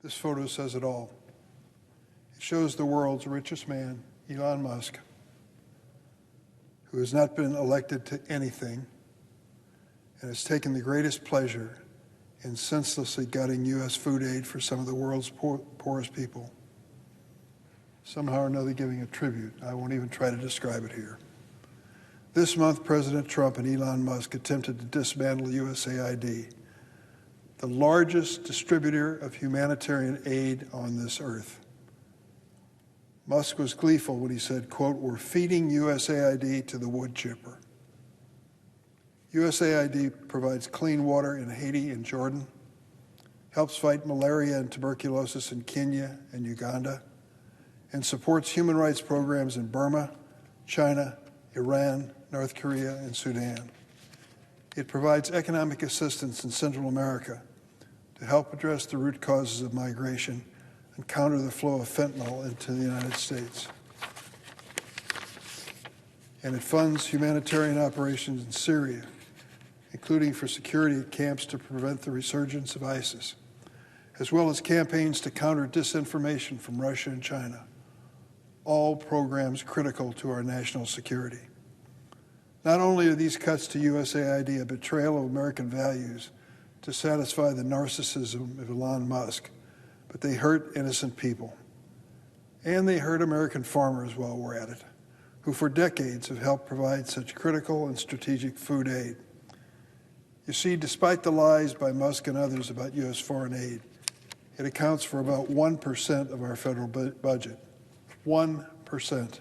This photo says it all. It shows the world's richest man, Elon Musk, who has not been elected to anything and has taken the greatest pleasure in senselessly gutting U.S. food aid for some of the world's poorest people. Somehow or another giving a tribute. I won't even try to describe it here. This month, President Trump and Elon Musk attempted to dismantle USAID, the largest distributor of humanitarian aid on this earth. Musk was gleeful when he said, quote, "We're feeding USAID to the wood chipper." USAID provides clean water in Haiti and Jordan, helps fight malaria and tuberculosis in Kenya and Uganda, and supports human rights programs in Burma, China, Iran, North Korea, and Sudan. It provides economic assistance in Central America to help address the root causes of migration and counter the flow of fentanyl into the United States. And it funds humanitarian operations in Syria, including for security at camps to prevent the resurgence of ISIS, as well as campaigns to counter disinformation from Russia and China, all programs critical to our national security. Not only are these cuts to USAID a betrayal of American values to satisfy the narcissism of Elon Musk, but they hurt innocent people. And they hurt American farmers while we're at it, who for decades have helped provide such critical and strategic food aid. You see, despite the lies by Musk and others about U.S. foreign aid, it accounts for about 1% of our federal budget. 1%.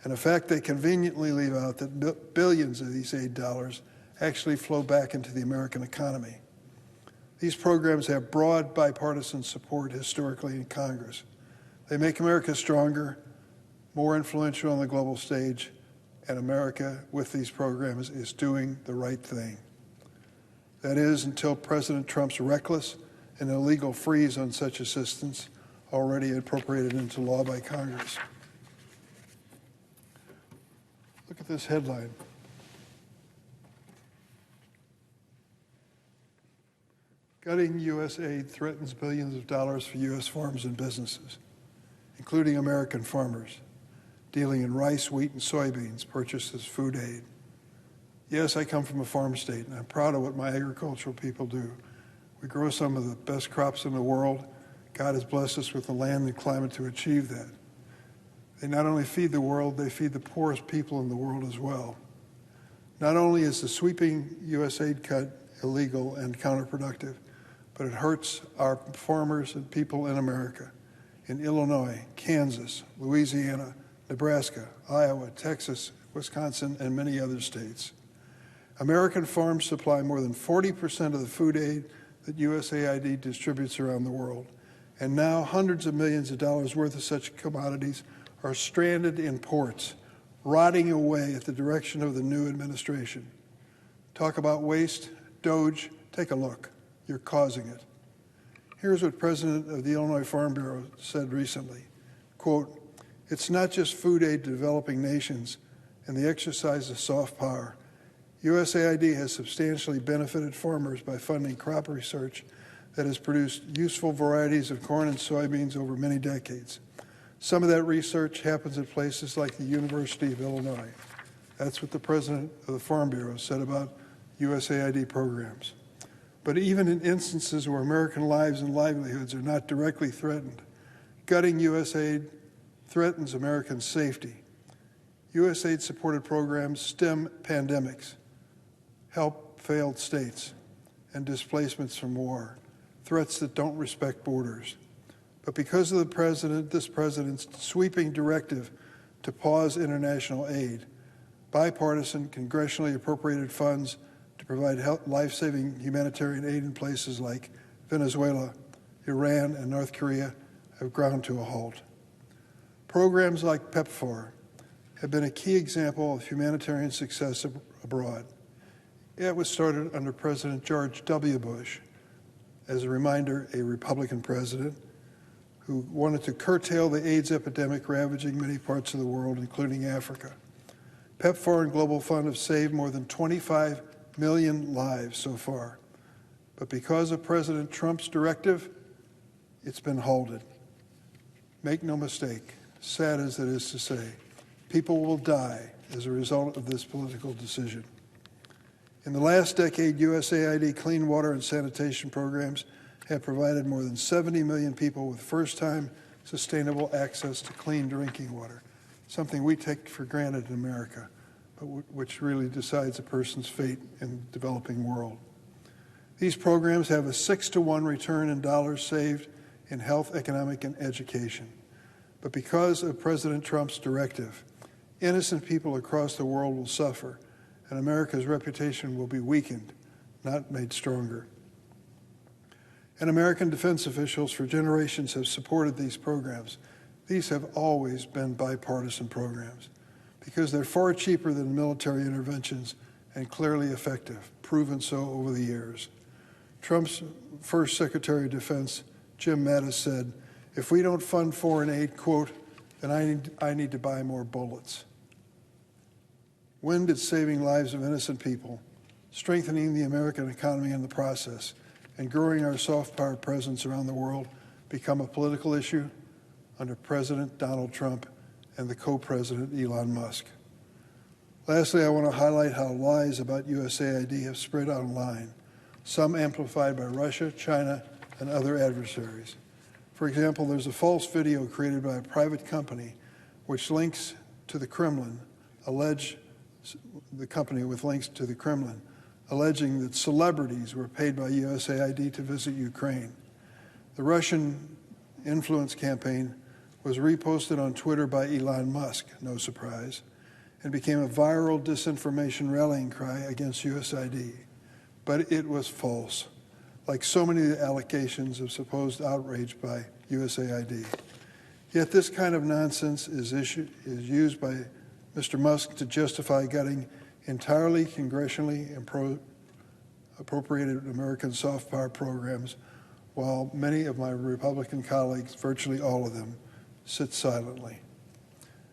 And in fact, they conveniently leave out that billions of these aid dollars actually flow back into the American economy. These programs have broad bipartisan support historically in Congress. They make America stronger, more influential on the global stage, and America, with these programs, is doing the right thing. That is, until President Trump's reckless and illegal freeze on such assistance, already appropriated into law by Congress. Look at this headline. Gutting U.S. aid threatens billions of dollars for U.S. farms and businesses, including American farmers, dealing in rice, wheat, and soybeans purchased as food aid. Yes, I come from a farm state, and I'm proud of what my agricultural people do. We grow some of the best crops in the world. God has blessed us with the land and climate to achieve that. They not only feed the world, they feed the poorest people in the world as well. Not only is the sweeping U.S. aid cut illegal and counterproductive, but it hurts our farmers and people in America, in Illinois, Kansas, Louisiana, Nebraska, Iowa, Texas, Wisconsin, and many other states. American farms supply more than 40% of the food aid that USAID distributes around the world. And now hundreds of millions of dollars worth of such commodities are stranded in ports, rotting away at the direction of the new administration. Talk about waste, Doge, take a look. You're causing it. Here's what President of the Illinois Farm Bureau said recently, quote, "It's not just food aid to developing nations and the exercise of soft power. USAID has substantially benefited farmers by funding crop research that has produced useful varieties of corn and soybeans over many decades. Some of that research happens at places like the University of Illinois." That's what the president of the Farm Bureau said about USAID programs. But even in instances where American lives and livelihoods are not directly threatened, gutting USAID threatens American safety. USAID-supported programs stem pandemics, help failed states, and displacements from war, threats that don't respect borders. But because of this president's sweeping directive to pause international aid, bipartisan, congressionally appropriated funds to provide life-saving humanitarian aid in places like Venezuela, Iran, and North Korea have ground to a halt. Programs like PEPFAR have been a key example of humanitarian success abroad. It was started under President George W. Bush, as a reminder, a Republican president, who wanted to curtail the AIDS epidemic ravaging many parts of the world, including Africa. PEPFAR and Global Fund have saved more than 25 million lives so far. But because of President Trump's directive, it's been halted. Make no mistake, sad as it is to say, people will die as a result of this political decision. In the last decade, USAID clean water and sanitation programs have provided more than 70 million people with first-time sustainable access to clean drinking water, something we take for granted in America, but which really decides a person's fate in the developing world. These programs have a 6-to-1 return in dollars saved in health, economic, and education. But because of President Trump's directive, innocent people across the world will suffer, and America's reputation will be weakened, not made stronger. And American defense officials for generations have supported these programs. These have always been bipartisan programs because they're far cheaper than military interventions and clearly effective, proven so over the years. Trump's first Secretary of Defense, Jim Mattis, said, "If we don't fund foreign aid, quote, then I need to buy more bullets." When did saving lives of innocent people, strengthening the American economy in the process, and growing our soft power presence around the world become a political issue? Under President Donald Trump and the co-president Elon Musk. Lastly, I want to highlight how lies about USAID have spread online, some amplified by Russia, China, and other adversaries. For example, there's a false video created by a private company which links to the Kremlin, the company with links to the Kremlin, alleging that celebrities were paid by USAID to visit Ukraine. The Russian influence campaign was reposted on Twitter by Elon Musk, no surprise, and became a viral disinformation rallying cry against USAID. But it was false, like so many allegations of supposed outrage by USAID. Yet this kind of nonsense is used by Mr. Musk to justify gutting entirely congressionally appropriated American soft power programs, while many of my Republican colleagues, virtually all of them, sit silently.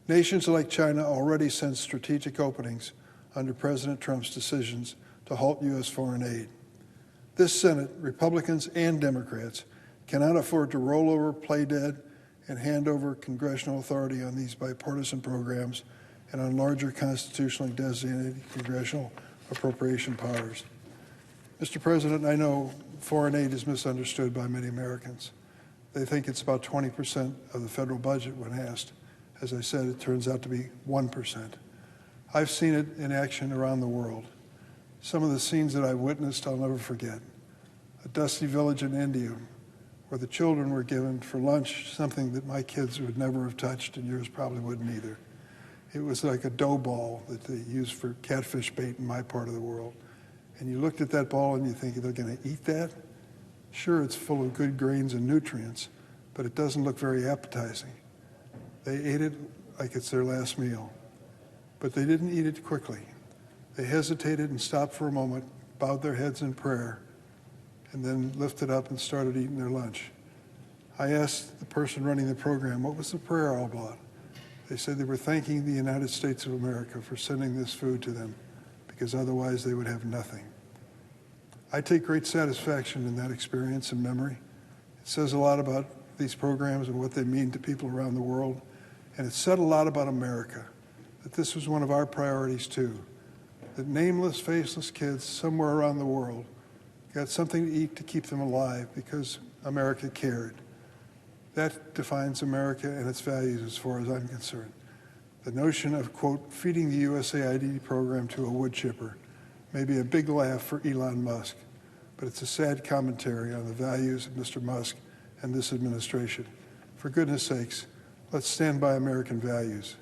Nations like China already sense strategic openings under President Trump's decisions to halt U.S. foreign aid. This Senate, Republicans and Democrats, cannot afford to roll over, play dead, and hand over congressional authority on these bipartisan programs and on larger constitutionally designated congressional appropriation powers. Mr. President, I know foreign aid is misunderstood by many Americans. They think it's about 20% of the federal budget when asked. As I said, it turns out to be 1%. I've seen it in action around the world. Some of the scenes that I witnessed, I'll never forget. A dusty village in India where the children were given for lunch something that my kids would never have touched and yours probably wouldn't either. It was like a dough ball that they use for catfish bait in my part of the world. And you looked at that ball and you think, they're going to eat that? Sure, it's full of good grains and nutrients, but it doesn't look very appetizing. They ate it like it's their last meal. But they didn't eat it quickly. They hesitated and stopped for a moment, bowed their heads in prayer, and then lifted up and started eating their lunch. I asked the person running the program, what was the prayer all about? They said they were thanking the United States of America for sending this food to them, because otherwise they would have nothing. I take great satisfaction in that experience and memory. It says a lot about these programs and what they mean to people around the world, and it said a lot about America, that this was one of our priorities too, that nameless, faceless kids somewhere around the world got something to eat to keep them alive because America cared. That defines America and its values as far as I'm concerned. The notion of, quote, feeding the USAID program to a wood chipper may be a big laugh for Elon Musk, but it's a sad commentary on the values of Mr. Musk and this administration. For goodness sakes, let's stand by American values.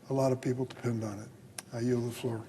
A lot of people depend on it. I yield the floor.